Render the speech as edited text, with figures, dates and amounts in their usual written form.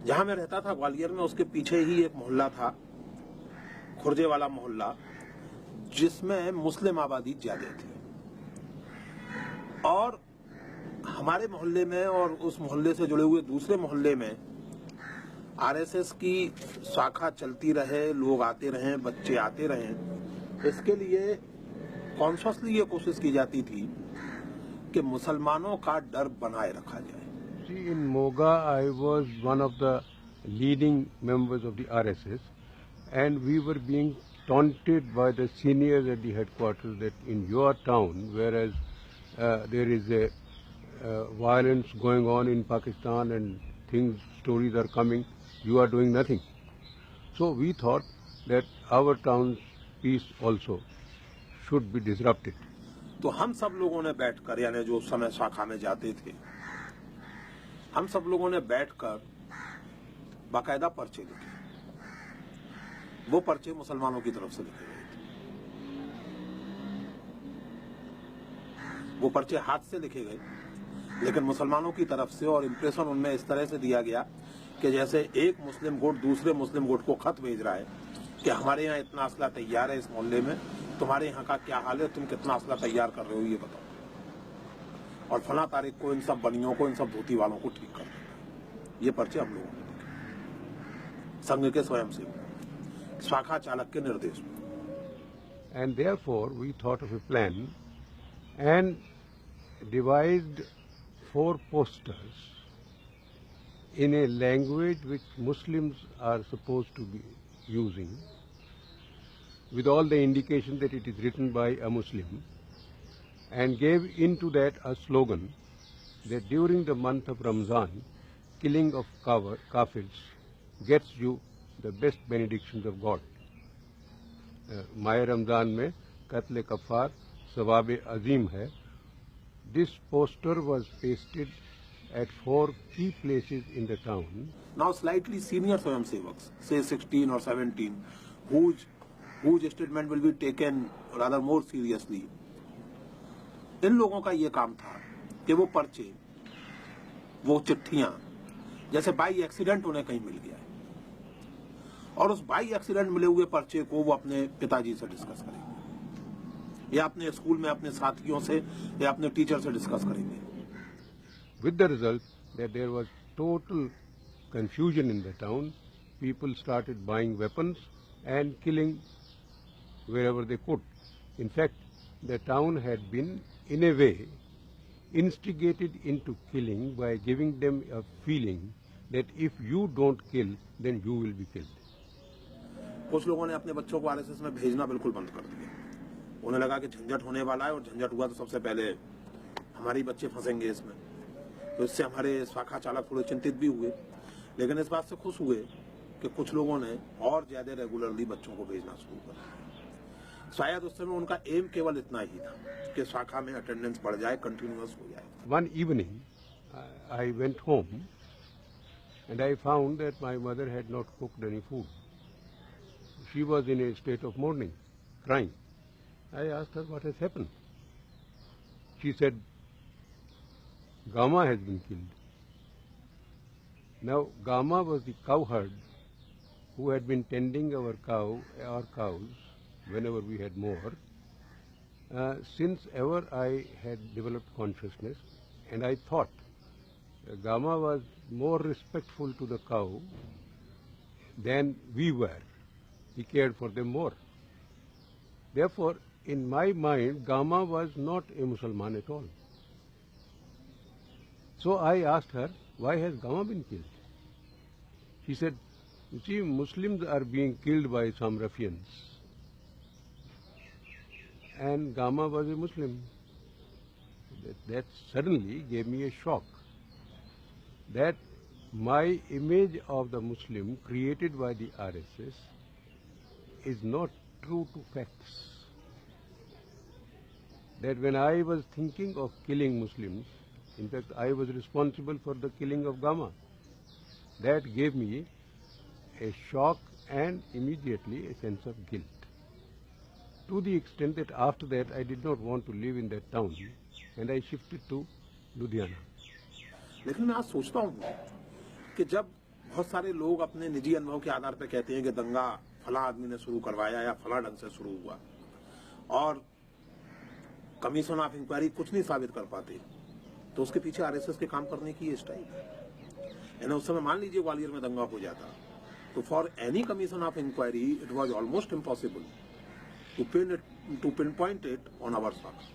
जहां मैं रहता था ग्वालियर में, उसके पीछे ही एक मोहल्ला था, खुर्जे वाला मोहल्ला, जिसमें मुस्लिम आबादी ज्यादा थी। और हमारे मोहल्ले में और उस मोहल्ले से जुड़े हुए दूसरे मोहल्ले में आरएसएस की शाखा चलती रहे, लोग आते रहें, बच्चे आते रहें, इसके लिए कॉन्शियसली ये कोशिश की जाती थी कि मुसलमानों का डर बनाए रखा जाए। See, in Moga, I was one of the leading members of the RSS, and we were being taunted by the seniors at the headquarters that in your town, whereas there is a violence going on in Pakistan and stories are coming, you are doing nothing. So we thought that our town's peace also should be disrupted. तो हम सब लोगों ने बैठकर, यानी जो उस समय शाखा में जाते थे, हम सब लोगों ने बैठकर बाकायदा पर्चे लिखे। वो पर्चे मुसलमानों की तरफ से लिखे गए थे। वो पर्चे हाथ से लिखे गए, लेकिन मुसलमानों की तरफ से, और इंप्रेशन उनमें इस तरह से दिया गया कि जैसे एक मुस्लिम गुट दूसरे मुस्लिम गुट को खत भेज रहा है कि हमारे यहाँ इतना असला तैयार है इस मोहल्ले में, तुम्हारे यहाँ का क्या हाल है, तुम कितना असला तैयार कर रहे हो ये बताओ, और फला तारीख को इन सब बनियों को, इन सब धोती वालों को ठीक कर देना। ये पर्चे हम लोगों ने लिखे, संघ के स्वयंसेवक, शाखा चालक के निर्देश में। And therefore we thought of a plan and devised 4 posters in a language which Muslims are supposed to be using, with all the indication that it is written by a Muslim, and gave into that a slogan that during the month of Ramzan, killing of kafirs gets you the best benedictions of God. माह रमजान में कत्ल कफ़ार सवाब अजीम है. This poster was pasted at 4 key places in the town. Now slightly senior Swayamsevak, say 16 or 17, whose statement will be taken rather more seriously. इन लोगों का ये काम था कि वो पर्चे, वो चिट्ठियां, जैसे बाई एक्सीडेंट उन्हें कहीं मिल गया है, और उस बाई एक्सीडेंट मिले हुए पर्चे को वो अपने पिताजी से डिस्कस करेंगे, या अपने स्कूल में अपने साथियों से या अपने टीचर से डिस्कस करेंगे. With the result that there was total confusion in the town, people started buying weapons and killing wherever they could. In fact, the town had been, in a way, instigated into killing by giving them a feeling that if you don't kill, then you will be killed. कुछ लोगों ने अपने बच्चों को RSS में भेजना बिल्कुल बंद कर दिया. उन्हें लगा कि झंझट होने वाला है, और झंझट हुआ तो सबसे पहले हमारे ही बच्चे फंसेंगे इसमें. तो इससे हमारे शाखा चालक थोड़े चिंतित भी हुए, लेकिन इस बात से खुश हुए कि कुछ लोगों ने और ज्यादा रेगुलरली बच्चों को भेजना शुरू कर दिया. शायद उस समय उनका एम केवल इतना ही था कि शाखा में अटेंडेंस बढ़ जाए, कंटिन्यूअस हो जाए. One evening, I went home and I found that my mother had not cooked any food. She was in a state of mourning, crying. I asked her what has happened. She said, Gama has been killed. Now, Gama was the cowherd who had been tending our cows, whenever we had more. Since ever I had developed consciousness, and I thought Gama was more respectful to the cow than we were. He cared for them more. Therefore, in my mind, Gama was not a Muslim at all. So I asked her, why has Gama been killed? She said, you see, Muslims are being killed by some ruffians. And Gama was a Muslim. That suddenly gave me a shock. That my image of the Muslim created by the RSS is not true to facts. That when I was thinking of killing Muslims, in fact, I was responsible for the killing of Gama. That gave me a shock and immediately a sense of guilt. To the extent that after that I did not want to live in that town and I shifted to Ludhiana. लेकिन मैं आज सोचता हूँ कि जब बहुत सारे लोग अपने निजी अनुभव के आधार पर कहते हैं कि दंगा फला आदमी ने शुरू करवाया या फला ढंग से शुरू हुआ, और कमीशन ऑफ इंक्वायरी कुछ नहीं साबित कर पाते, तो उसके पीछे आरएसएस के काम करने की ये स्टाइल है। यानी उस समय मान लीजिए ग्वालियर में दंगा हो जाता, तो for any commission of inquiry it was almost impossible to pinpoint it on our socks.